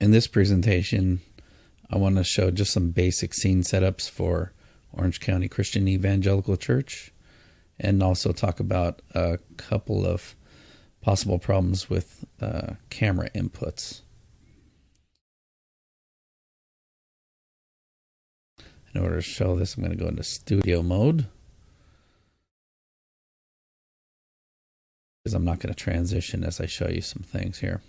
in this presentation, I want to show just some basic scene setups for Orange County Christian Evangelical Church, and also talk about a couple of possible problems with camera inputs. In order to show this, I'm going to go into studio mode, because I'm not going to transition as I show you some things here.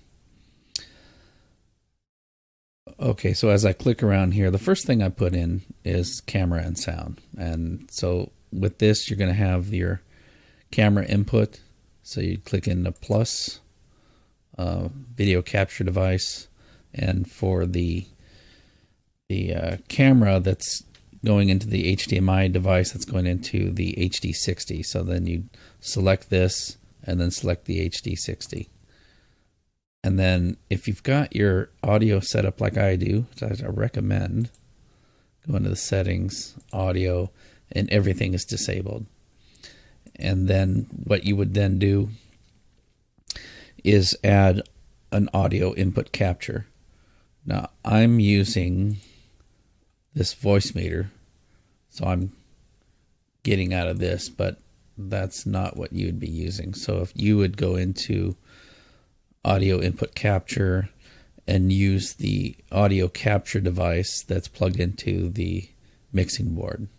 Okay, so as I click around here, the first thing I put in is camera and sound. And so with this, you're going to have your camera input. So you click in the plus, video capture device, and for the camera that's going into the HDMI device, that's going into the HD60. So then you select this and then select the HD60. And then if you've got your audio set up like I do, which I recommend, go into the settings, audio, and everything is disabled. And then what you would then do is add an audio input capture. Now I'm using this voice meter, so I'm getting out of this, but that's not what you would be using. So if you would go into audio input capture and use the audio capture device that's plugged into the mixing board.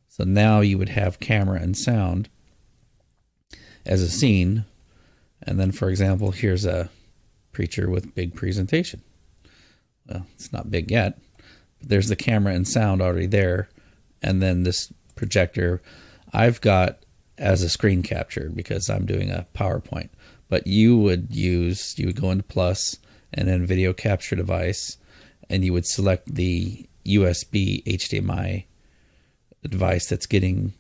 So now you would have camera and sound as a scene. And then, for example, here's a preacher with big presentation. Well, it's not big yet, but there's the camera and sound already there. And then this projector I've got as a screen capture because I'm doing a PowerPoint. But you would go into plus and then video capture device, and you would select the USB HDMI device that's getting,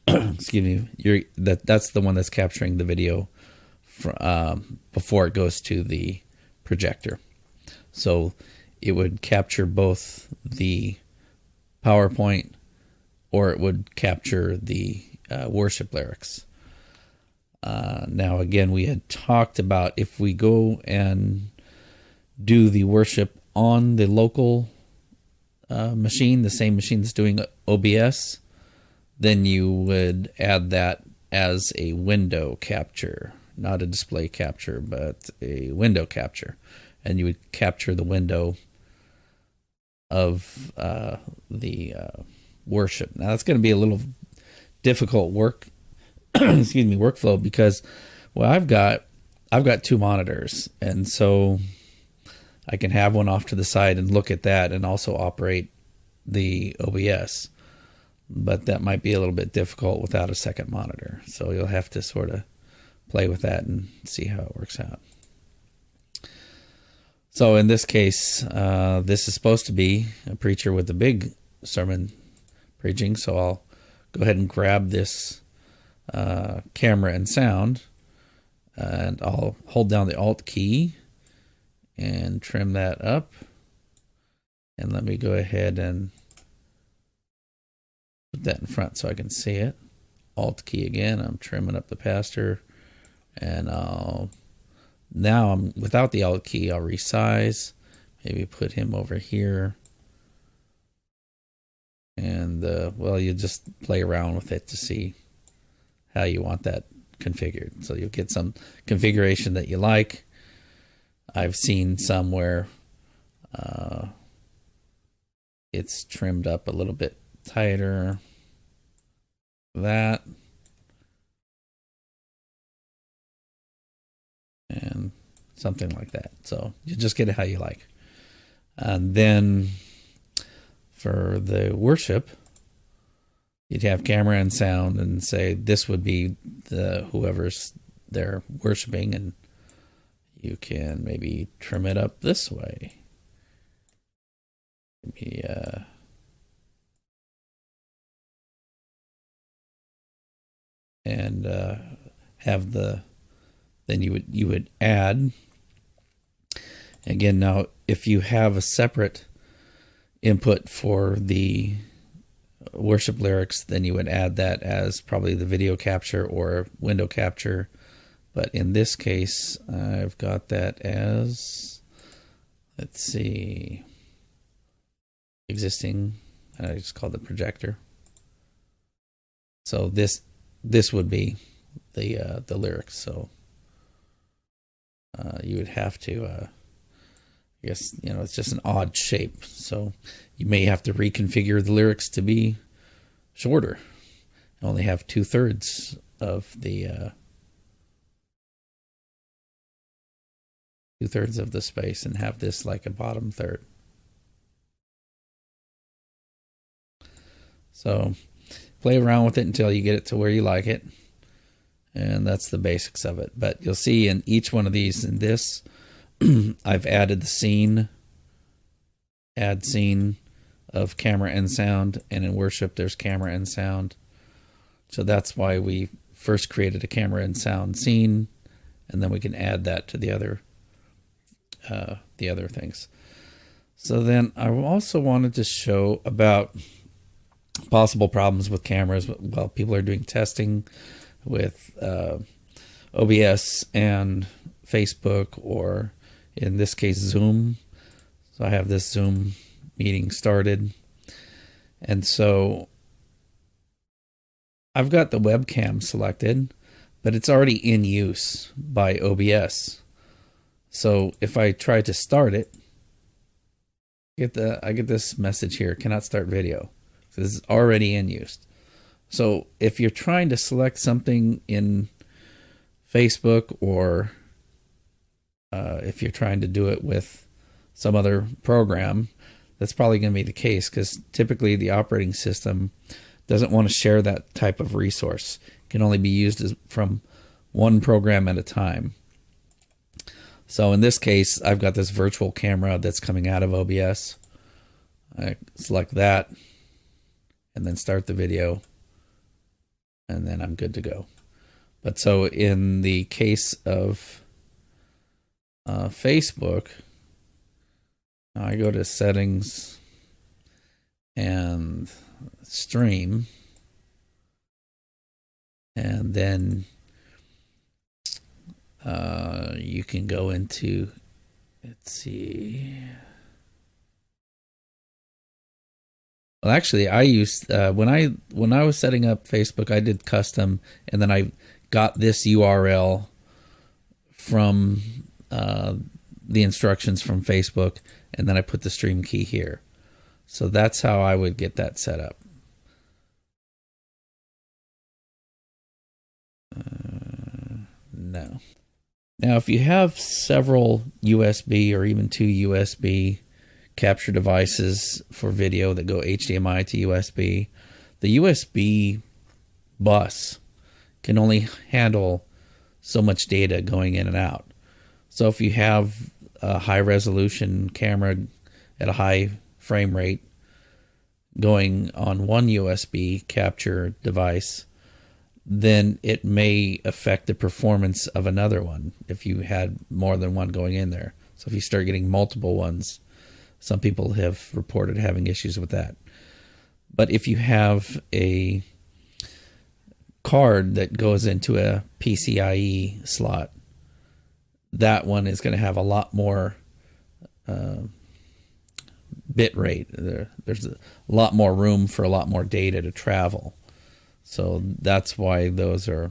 excuse me, that's the one that's capturing the video before it goes to the projector. So it would capture both the PowerPoint, or it would capture the worship lyrics. Now, again, we had talked about if we go and do the worship on the local machine, the same machine that's doing OBS, then you would add that as a window capture, not a display capture, but a window capture. And you would capture the window of the worship. Now, that's going to be a little difficult workflow because, well, I've got two monitors, and so I can have one off to the side and look at that and also operate the OBS, but that might be a little bit difficult without a second monitor. So you'll have to sort of play with that and see how it works out. So in this case, this is supposed to be a preacher with a big sermon preaching, so I'll go ahead and grab this camera and sound, and I'll hold down the Alt key and trim that up. And let me go ahead and put that in front so I can see it. Alt key again. I'm trimming up the pastor, and now I'm without the Alt key. I'll resize, maybe put him over here, and well, you just play around with it to see how you want that configured. So you'll get some configuration that you like. I've seen some where it's trimmed up a little bit tighter. That. And something like that. So you just get it how you like. And then for the worship, you'd have camera and sound, and say this would be whoever's there worshiping, and you can maybe trim it up this way. Maybe and have then you would add again. Now, if you have a separate input for the worship lyrics, then you would add that as probably the video capture or window capture. But in this case, I've got that as let's see, existing, I just called it projector. So this would be the lyrics. So you would have to, I guess, it's just an odd shape. So you may have to reconfigure the lyrics to be shorter. Only have 2/3 of the 2/3 of the space, and have this like a bottom third. So play around with it until you get it to where you like it, and that's the basics of it. But you'll see in each one of these, in this, I've added the scene, add scene of camera and sound, and in worship there's camera and sound. So that's why we first created a camera and sound scene, and then we can add that to the other things. So then I also wanted to show about possible problems with cameras while people are doing testing with OBS and Facebook, or in this case Zoom. So I have this Zoom meeting started, and so I've got the webcam selected, but it's already in use by OBS. So if I try to start it, I get this message here: cannot start video. So this is already in use. So if you're trying to select something in Facebook, or if you're trying to do it with some other program, that's probably going to be the case, because typically the operating system doesn't want to share that type of resource. It can only be used from one program at a time. So in this case, I've got this virtual camera that's coming out of OBS. I select that and then start the video, and then I'm good to go. But so in the case of Facebook, I go to settings and stream, and then you can go into, let's see. Well, actually, I used when I was setting up Facebook, I did custom, and then I got this URL from the instructions from Facebook, and then I put the stream key here. So that's how I would get that set up. No. Now, if you have several USB or even 2 USB capture devices for video that go HDMI to USB, the USB bus can only handle so much data going in and out. So if you have a high resolution camera at a high frame rate going on one USB capture device, then it may affect the performance of another one if you had more than one going in there. So if you start getting multiple ones, some people have reported having issues with that. But if you have a card that goes into a PCIe slot, that one is going to have a lot more bit rate. There's a lot more room for a lot more data to travel. So that's why those are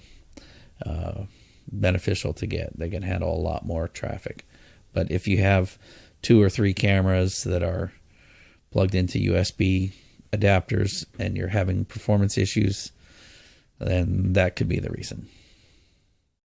beneficial to get. They can handle a lot more traffic. But if you have 2 or 3 cameras that are plugged into USB adapters and you're having performance issues, then that could be the reason.